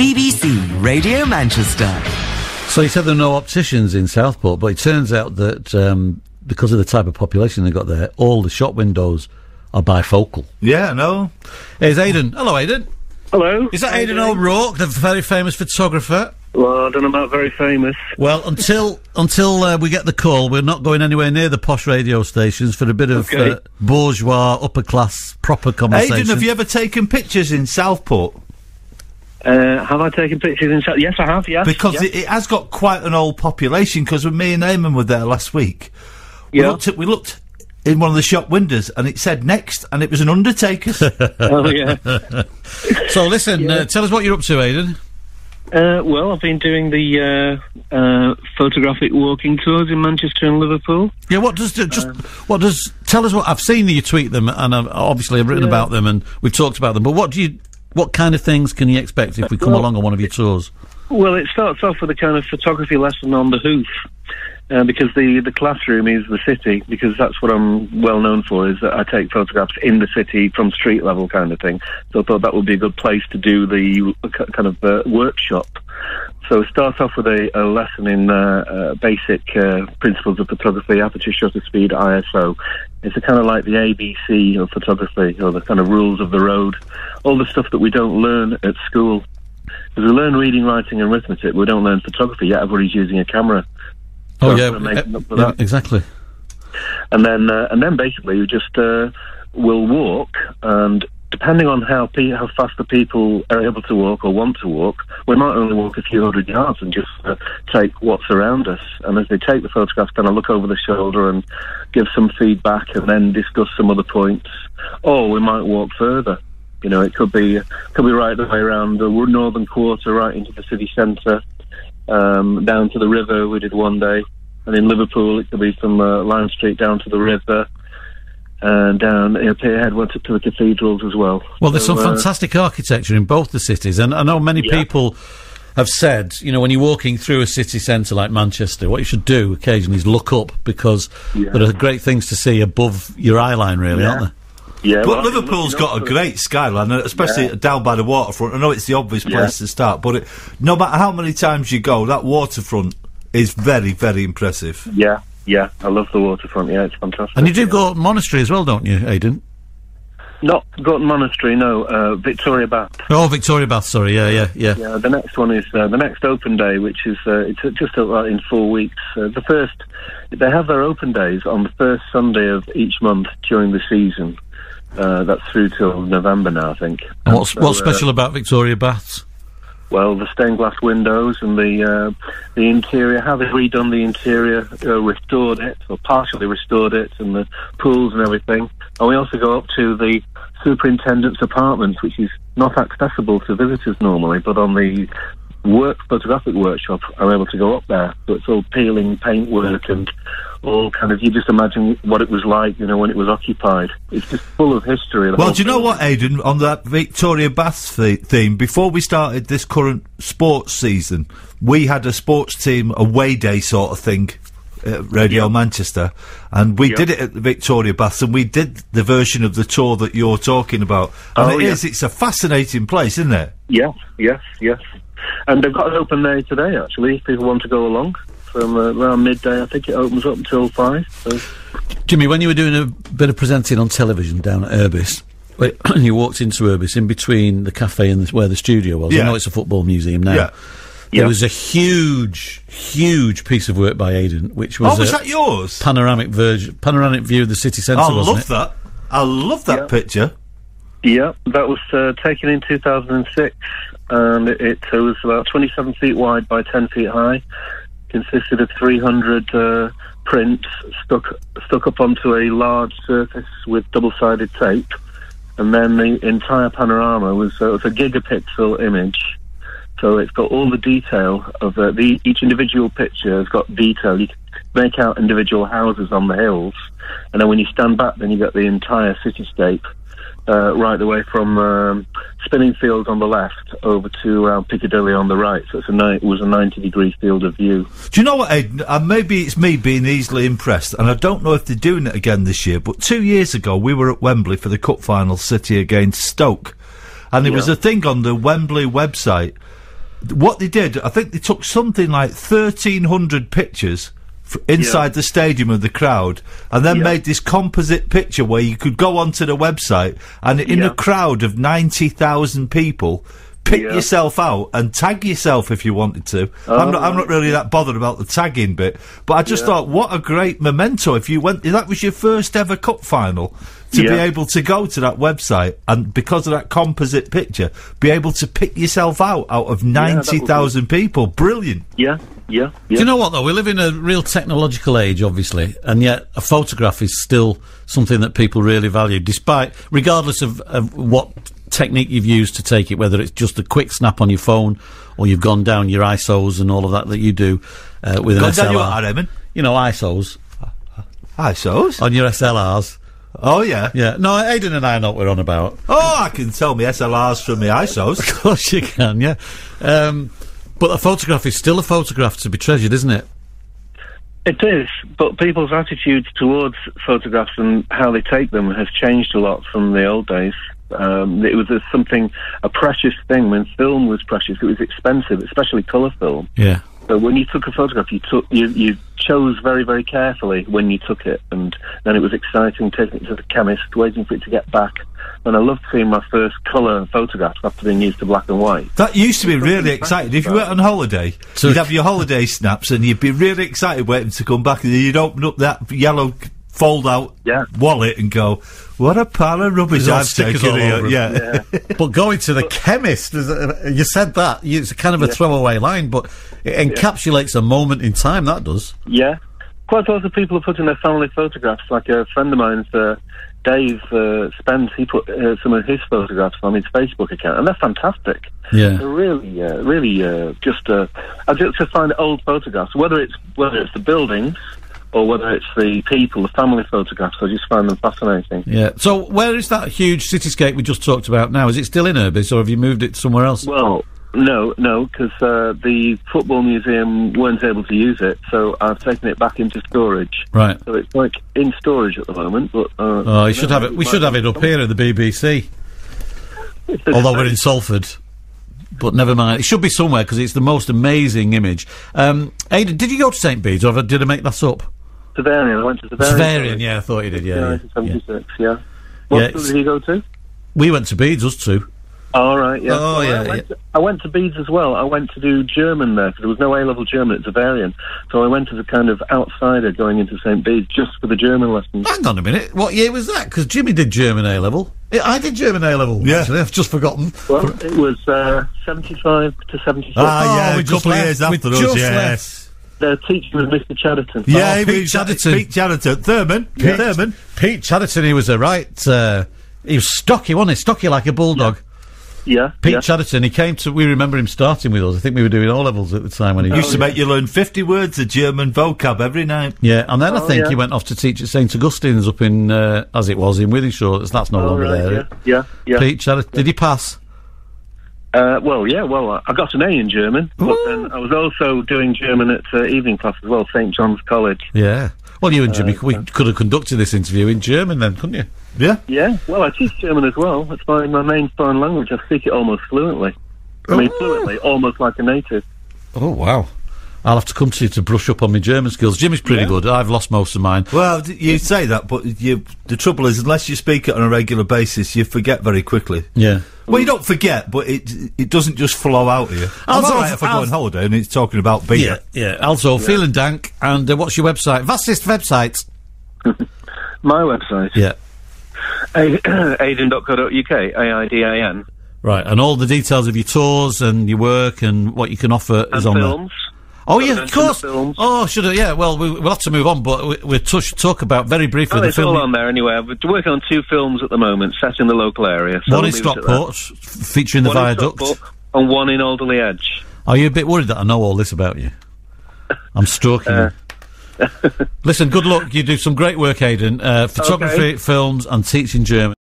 BBC Radio Manchester. So you said there are no opticians in Southport, but it turns out that because of the type of population they've got there, all the shop windows are bifocal. Yeah, I know. Here's Aidan. Hello, Aidan. Hello. Is that Aidan O'Rourke, the very famous photographer? Well, I don't know about very famous. Well, until we get the call, we're not going anywhere near the posh radio stations for a bit of bourgeois, upper-class, proper conversation. Aidan, have you ever taken pictures in Southport? Have I taken pictures in Southport? Yes, I have, yes. Because it has got quite an old population, because when me and Eamonn were there last week, we looked in one of the shop windows, and it said next, and it was an undertaker's. Oh, yeah. So, listen, tell us what you're up to, Aidan. Well, I've been doing the photographic walking tours in Manchester and Liverpool. Yeah, tell us what, I've seen you tweet them, and I've written about them, and we've talked about them, but what kind of things can you expect if we come along on one of your tours? Well, it starts off with a kind of photography lesson on the hoof. Because the classroom is the city, because that's what I'm well known for, is that I take photographs in the city from street level kind of thing. So I thought that would be a good place to do the kind of workshop. So it starts off with a lesson in basic principles of photography, aperture, shutter speed, ISO. It's a kind of like the ABC of photography, or the kind of rules of the road, all the stuff that we don't learn at school. Because we learn reading, writing and arithmetic, but we don't learn photography, yet everybody's using a camera. Oh, yeah, exactly. And then basically you just will walk, and depending on how fast the people are able to walk or want to walk, we might only walk a few hundred yards and just take what's around us. And as they take the photographs, kind of look over the shoulder and give some feedback, and then discuss some other points. Or we might walk further. You know, it could be right the way around the northern quarter, right into the city centre. Down to the river we did one day, and in Liverpool it could be from Lime Street down to the river, and down Pierhead went up to the cathedrals as well. Well, there's some fantastic architecture in both the cities, and I know many people have said, you know, when you're walking through a city centre like Manchester, what you should do occasionally is look up, because there are great things to see above your eye line, really, aren't there? Yeah, but Liverpool's got a great skyline, especially down by the waterfront. I know it's the obvious place to start, but no matter how many times you go, that waterfront is very, very impressive. Yeah, I love the waterfront, it's fantastic. And you do go to monastery as well, don't you, Aidan? Not Gorton Monastery, no, Victoria Bath. Oh, Victoria Bath, sorry, yeah. Yeah, the next one is the next open day, which is it's just in 4 weeks. They have their open days on the first Sunday of each month during the season. That's through till November now, I think. And what's special about Victoria Baths? Well, the stained glass windows and the interior, how they've redone the interior, restored it, or partially restored it, and the pools and everything. And we also go up to the superintendent's apartment, which is not accessible to visitors normally, but on the photographic workshop, I'm able to go up there. So it's all peeling paintwork and all kind of, you just imagine what it was like, you know, when it was occupied. It's just full of history. Well, do you know what, Aidan, on that Victoria Baths theme, before we started this current sports season, we had a sports team away day sort of thing at Radio Manchester, and we did it at the Victoria Baths, and we did the version of the tour that you're talking about. And it's a fascinating place, isn't it? Yes. And they've got an open day today, actually, if people want to go along. From around midday, I think it opens up until 5. So. Jimmy, when you were doing a bit of presenting on television down at Urbis, and you walked into Urbis, in between the cafe and where the studio was, I know it's a football museum now, there was a huge piece of work by Aidan, which was... Oh, was that yours? Panoramic view of the city centre, wasn't it? I love that picture. Yeah, that was taken in 2006, and it was about 27 feet wide by 10 feet high. Consisted of 300 prints stuck up onto a large surface with double-sided tape, and then the entire panorama was a gigapixel image. So it's got all the detail of each individual picture has got detail. You can make out individual houses on the hills, and then when you stand back, then you get the entire cityscape. Right the way from Spinningfields on the left over to around Piccadilly on the right. So it was a 90-degree field of view. Do you know what, Aidan? Maybe it's me being easily impressed, and I don't know if they're doing it again this year, but 2 years ago we were at Wembley for the Cup final, City against Stoke, and there was a thing on the Wembley website what they did, I think they took something like 1,300 pictures inside the stadium of the crowd, and then made this composite picture where you could go onto the website and in a crowd of 90,000 people, pick yourself out and tag yourself if you wanted to. I'm not really that bothered about the tagging bit, but I just thought, what a great memento if you went. That was your first ever cup final. To be able to go to that website and, because of that composite picture, be able to pick yourself out of 90,000 people. Brilliant. Yeah. Do you know what, though? We live in a real technological age, obviously, and yet a photograph is still something that people really value, regardless of what technique you've used to take it, whether it's just a quick snap on your phone or you've gone down your ISOs and all of that you do with an SLR. Eamonn? You know, ISOs. ISOs? On your SLRs. Oh, yeah. Yeah. No, Aidan and I know what we're on about. Oh, I can tell me SLRs from the ISOs. Of course you can, yeah. But a photograph is still a photograph to be treasured, isn't it? It is, but people's attitudes towards photographs and how they take them has changed a lot from the old days. It was a precious thing. When film was precious, it was expensive, especially colour film. Yeah. So when you took a photograph, you chose very, very carefully when you took it, and then it was exciting taking it to the chemist, waiting for it to get back. And I loved seeing my first colour photographs after being used to black and white. That used to be really exciting. If you went on holiday, you'd have your holiday snaps, and you'd be really excited waiting to come back, and you'd open up that yellow fold-out wallet and go, what a pile of rubbish I've taken here. Yeah. But going to the chemist, you said that, it's kind of a throwaway line, but it encapsulates a moment in time, that does. Yeah. Quite a lot of people are putting their family photographs, like a friend of mine's, Dave Spence, he put some of his photographs on his Facebook account, and they're fantastic. Yeah. They're really just I just find old photographs, whether it's the buildings or whether it's the people, the family photographs, I just find them fascinating. Yeah. So where is that huge cityscape we just talked about now? Is it still in Urbis, or have you moved it somewhere else? Well, no, because the football museum weren't able to use it, so I've taken it back into storage. Right. So it's like in storage at the moment, but... you should have it. We should have it up here at the BBC. Although we're in Salford. But never mind. It should be somewhere, because it's the most amazing image. Aidan, did you go to St. Bede's, or did I make that up? Xaverian. I went to Xaverian, yeah, I thought you did, yeah. 1976, What school did you go to? We went to Bede's, us two. Oh, right, yeah. Oh, I went to Bede's as well. I went to do German there, because there was no A-level German at Xaverian. So I went as a kind of outsider going into St. Bede's just for the German lessons. Hang on a minute, what year was that? Because Jimmy did German A-level. I did German A-level, actually, I've just forgotten. Well, it was 75 to 76. A couple of years after us, yes. The teacher was Mr. Chatterton. Yeah, Pete Chatterton. Pete Chatterton. Thurman. Pete Chatterton, he was he was stocky, wasn't he? Stocky like a bulldog. Yeah. Pete Chatterton, we remember him starting with us. I think we were doing O-levels at the time when he used to make you learn 50 words of German vocab every night. Yeah, and then I think he went off to teach at St. Augustine's up in, as it was, in Withenshaw. That's no longer there. Yeah. Pete Chatterton, did he pass? I got an A in German, but then I was also doing German at evening class as well, St. John's College. Yeah. Well, you and Jimmy, we could have conducted this interview in German then, couldn't you? Yeah. Yeah, well, I teach German as well. It's my main foreign language. I speak it almost fluently. Fluently, almost like a native. Oh, wow. I'll have to come to you to brush up on my German skills. Jimmy's pretty good. I've lost most of mine. Well, you say that, but the trouble is, unless you speak it on a regular basis, you forget very quickly. Yeah. Well, you don't forget, but it doesn't just flow out of you. I'm all right if I go on holiday and it's talking about beer. Yeah. Also, feeling dank. And what's your website? Vastest website. My website? Yeah. Aidan.co.uk. AIDAN. Right, and all the details of your tours and your work and what you can offer is on films. There. Oh, yeah, of course. Oh, should I? Yeah, well, we'll have to move on, but we'll talk about very briefly the film. It's all on there anyway. I'm working on 2 films at the moment, set in the local area. So one in Stockport, featuring the viaduct. And one in Alderley Edge. Are you a bit worried that I know all this about you? I'm stalking you. Listen, good luck. You do some great work, Aidan. Photography, films, and teaching German.